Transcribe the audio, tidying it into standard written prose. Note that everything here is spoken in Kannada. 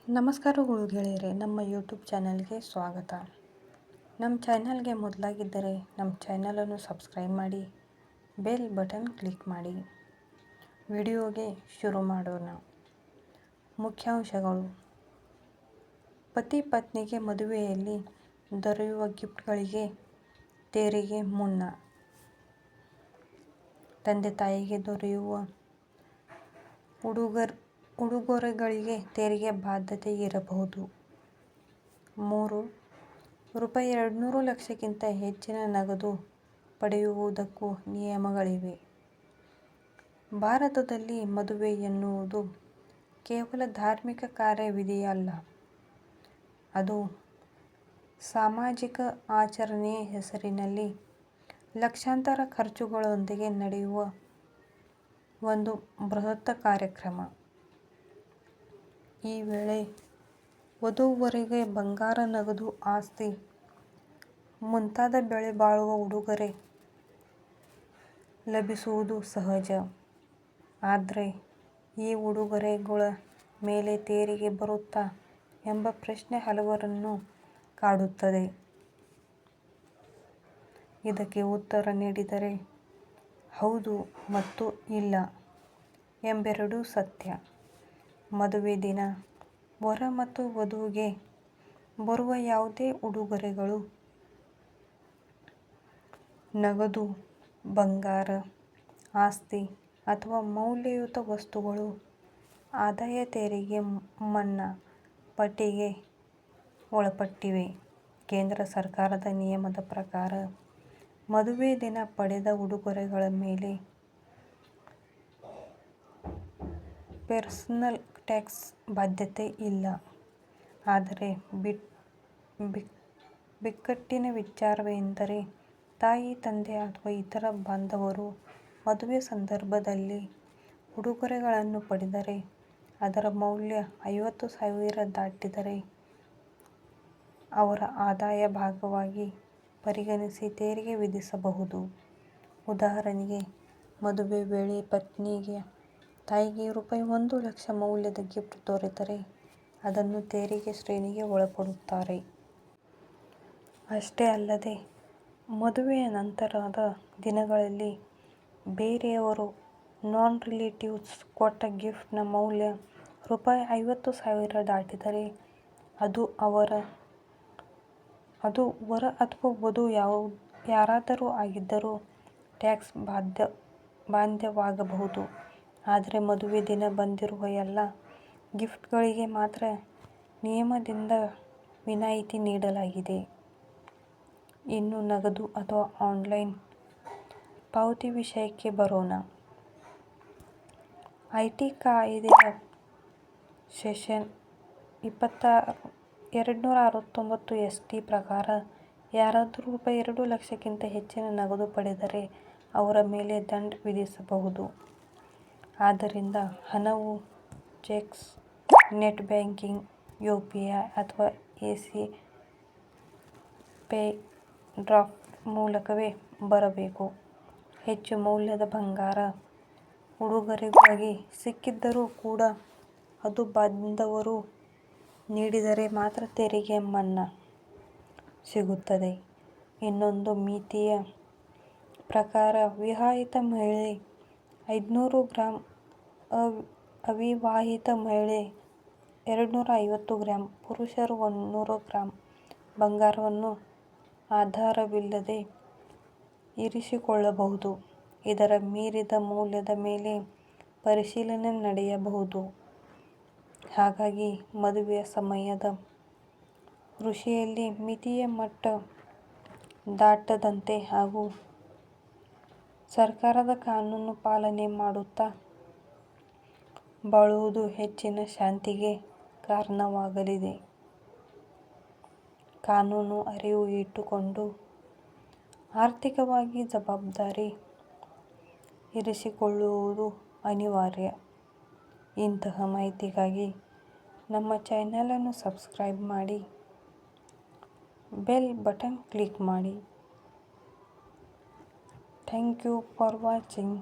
ನಮಸ್ಕಾರಗಳು ಗೆಳೆಯರೆ, ನಮ್ಮ ಯೂಟ್ಯೂಬ್ ಚಾನಲ್ಗೆ ಸ್ವಾಗತ. ನಮ್ಮ ಚಾನಲ್ಗೆ ಮೊದಲಾಗಿದ್ದರೆ ನಮ್ಮ ಚಾನಲನ್ನು ಸಬ್ಸ್ಕ್ರೈಬ್ ಮಾಡಿ, ಬೆಲ್ ಬಟನ್ ಕ್ಲಿಕ್ ಮಾಡಿ. ವಿಡಿಯೋಗೆ ಶುರು ಮಾಡೋಣ. ಮುಖ್ಯಾಂಶಗಳು. ಪತಿ ಪತ್ನಿಗೆ ಮದುವೆಯಲ್ಲಿ ದೊರೆಯುವ ಗಿಫ್ಟ್ಗಳಿಗೆ ತೆರಿಗೆ ಮುನ್ನ ತಂದೆ ತಾಯಿಗೆ ದೊರೆಯುವ ಉಡುಗೊರೆಗಳಿಗೆ ತೆರಿಗೆ ಬಾಧ್ಯತೆ ಇರಬಹುದು. 3. ರೂ. 200,00,000ಕ್ಕಿಂತ ಹೆಚ್ಚಿನ ನಗದು ಪಡೆಯುವುದಕ್ಕೂ ನಿಯಮಗಳಿವೆ. ಭಾರತದಲ್ಲಿ ಮದುವೆ ಎನ್ನುವುದು ಕೇವಲ ಧಾರ್ಮಿಕ ಕಾರ್ಯವಿಧಿಯಲ್ಲ, ಅದು ಸಾಮಾಜಿಕ ಆಚರಣೆಯ ಹೆಸರಿನಲ್ಲಿ ಲಕ್ಷಾಂತರ ಖರ್ಚುಗಳೊಂದಿಗೆ ನಡೆಯುವ ಒಂದು ಬೃಹತ್ ಕಾರ್ಯಕ್ರಮ. ಈ ವೇಳೆ ವಧು-ವರರಿಗೆ ಬಂಗಾರ, ನಗದು, ಆಸ್ತಿ ಮುಂತಾದ ಬೆಲೆ ಬಾಳುವ ಉಡುಗೊರೆ ಲಭಿಸುವುದು ಸಹಜ. ಆದ್ರೆ ಈ ಉಡುಗೊರೆಗಳ ಮೇಲೆ ತೆರಿಗೆ ಬರುತ್ತಾ ಎಂಬ ಪ್ರಶ್ನೆ ಹಲವರನ್ನು ಕಾಡುತ್ತದೆ. ಇದಕ್ಕೆ ಉತ್ತರ ನೀಡಿದರೆ ಹೌದು ಮತ್ತು ಇಲ್ಲ ಎಂಬೆರಡೂ ಸತ್ಯ. ಮದುವೆ ದಿನ ವರ ಮತ್ತು ವಧುವಿಗೆ ಬರುವ ಯಾವುದೇ ಉಡುಗೊರೆಗಳು, ನಗದು, ಬಂಗಾರ, ಆಸ್ತಿ ಅಥವಾ ಮೌಲ್ಯಯುತ ವಸ್ತುಗಳು ಆದಾಯ ತೆರಿಗೆ ಮನ್ನಾ ಪಟ್ಟಿಗೆ ಒಳಪಟ್ಟಿವೆ. ಕೇಂದ್ರ ಸರ್ಕಾರದ ನಿಯಮದ ಪ್ರಕಾರ ಮದುವೆ ದಿನ ಪಡೆದ ಉಡುಗೊರೆಗಳ ಮೇಲೆ ಪರ್ಸನಲ್ ಟ್ಯಾಕ್ಸ್ ಬಾಧ್ಯತೆ ಇಲ್ಲ. ಆದರೆ ಬಿಕ್ಕಟ್ಟಿನ ವಿಚಾರವೆಂದರೆ ತಾಯಿ, ತಂದೆ ಅಥವಾ ಇತರ ಬಾಂಧವರು ಮದುವೆ ಸಂದರ್ಭದಲ್ಲಿ ಉಡುಗೊರೆಗಳನ್ನು ಪಡೆದರೆ ಅದರ ಮೌಲ್ಯ 50,000 ದಾಟಿದರೆ ಅವರ ಆದಾಯ ಭಾಗವಾಗಿ ಪರಿಗಣಿಸಿ ತೆರಿಗೆ ವಿಧಿಸಬಹುದು. ಉದಾಹರಣೆಗೆ, ಮದುವೆ ವೇಳೆ ಪತ್ನಿಯ ತಾಯಿಗೆ ರೂ. 1,00,000 ಮೌಲ್ಯದ ಗಿಫ್ಟ್ ದೊರೆತರೆ ಅದನ್ನು ತೆರಿಗೆ ಶ್ರೇಣಿಗೆ ಒಳಪಡುತ್ತಾರೆ. ಅಷ್ಟೇ ಅಲ್ಲದೆ, ಮದುವೆಯ ನಂತರದ ದಿನಗಳಲ್ಲಿ ಬೇರೆಯವರು ನಾನ್-ರಿಲೇಟಿವ್ಸ್ ಕೊಟ್ಟ ಗಿಫ್ಟ್ನ ಮೌಲ್ಯ ರೂ. 50,000 ದಾಟಿದರೆ ಅದು ವರ ಅಥವಾ ವಧು ಯಾರಾದರೂ ಆಗಿದ್ದರೂ ಟ್ಯಾಕ್ಸ್ ಬಾಧ್ಯವಾಗಬಹುದು. ಆದರೆ ಮದುವೆ ದಿನ ಬಂದಿರುವ ಎಲ್ಲ ಗಿಫ್ಟ್ಗಳಿಗೆ ಮಾತ್ರ ನಿಯಮದಿಂದ ವಿನಾಯಿತಿ ನೀಡಲಾಗಿದೆ. ಇನ್ನು ನಗದು ಅಥವಾ ಆನ್ಲೈನ್ ಪಾವತಿ ವಿಷಯಕ್ಕೆ ಬರೋಣ. ಐಟಿ ಕಾಯ್ದೆಯ ಸೆಕ್ಷನ್ 269 ಪ್ರಕಾರ ಯಾರಾದರೂ ರೂ. 2,00,000ಕ್ಕಿಂತ ಹೆಚ್ಚಿನ ನಗದು ಪಡೆದರೆ ಅವರ ಮೇಲೆ ದಂಡ ವಿಧಿಸಬಹುದು. ಆದ್ದರಿಂದ ಹಣವು ಚೆಕ್ಸ್, ನೆಟ್ ಬ್ಯಾಂಕಿಂಗ್, ಯುಪಿಐ ಅಥವಾ ಎಸಿ ಪೇ ಡ್ರಾಫ್ಟ್ ಮೂಲಕವೇ ಬರಬೇಕು. ಹೆಚ್ಚು ಮೌಲ್ಯದ ಬಂಗಾರ ಉಡುಗೊರೆಯಾಗಿ ಸಿಕ್ಕಿದ್ದರೂ ಕೂಡ ಅದು ಬಾಂಧವರು ನೀಡಿದರೆ ಮಾತ್ರ ತೆರಿಗೆ ಮನ್ನಾ ಸಿಗುತ್ತದೆ. ಇನ್ನೊಂದು ಮಿತಿಯ ಪ್ರಕಾರ ವಿವಾಹಿತ ಮಹಿಳೆ 500 ಗ್ರಾಂ, ಅವಿವಾಹಿತ ಮಹಿಳೆ 250 ಗ್ರಾಂ, ಪುರುಷರು 100 ಗ್ರಾಂ ಬಂಗಾರವನ್ನು ಆಧಾರವಿಲ್ಲದೆ ಇರಿಸಿಕೊಳ್ಳಬಹುದು. ಇದರ ಮೀರಿದ ಮೌಲ್ಯದ ಮೇಲೆ ಪರಿಶೀಲನೆ ನಡೆಯಬಹುದು. ಹಾಗಾಗಿ ಮದುವೆಯ ಸಮಯದ ಋಷಿಯಲ್ಲಿ ಮಿತಿಯ ಮಟ್ಟ ದಾಟದಂತೆ ಹಾಗೂ ಸರ್ಕಾರದ ಕಾನೂನು ಪಾಲನೆ ಮಾಡುತ್ತಾ ಬಾಳುವುದು ಹೆಚ್ಚಿನ ಶಾಂತಿಗೆ ಕಾರಣವಾಗಲಿದೆ. ಕಾನೂನು ಅರಿವು ಇಟ್ಟುಕೊಂಡು ಆರ್ಥಿಕವಾಗಿ ಜವಾಬ್ದಾರಿ ಇರಿಸಿಕೊಳ್ಳುವುದು ಅನಿವಾರ್ಯ. ಇಂತಹ ಮಾಹಿತಿಗಾಗಿ ನಮ್ಮ ಚಾನಲನ್ನು ಸಬ್ಸ್ಕ್ರೈಬ್ ಮಾಡಿ, ಬೆಲ್ ಬಟನ್ ಕ್ಲಿಕ್ ಮಾಡಿ. Thank you for watching.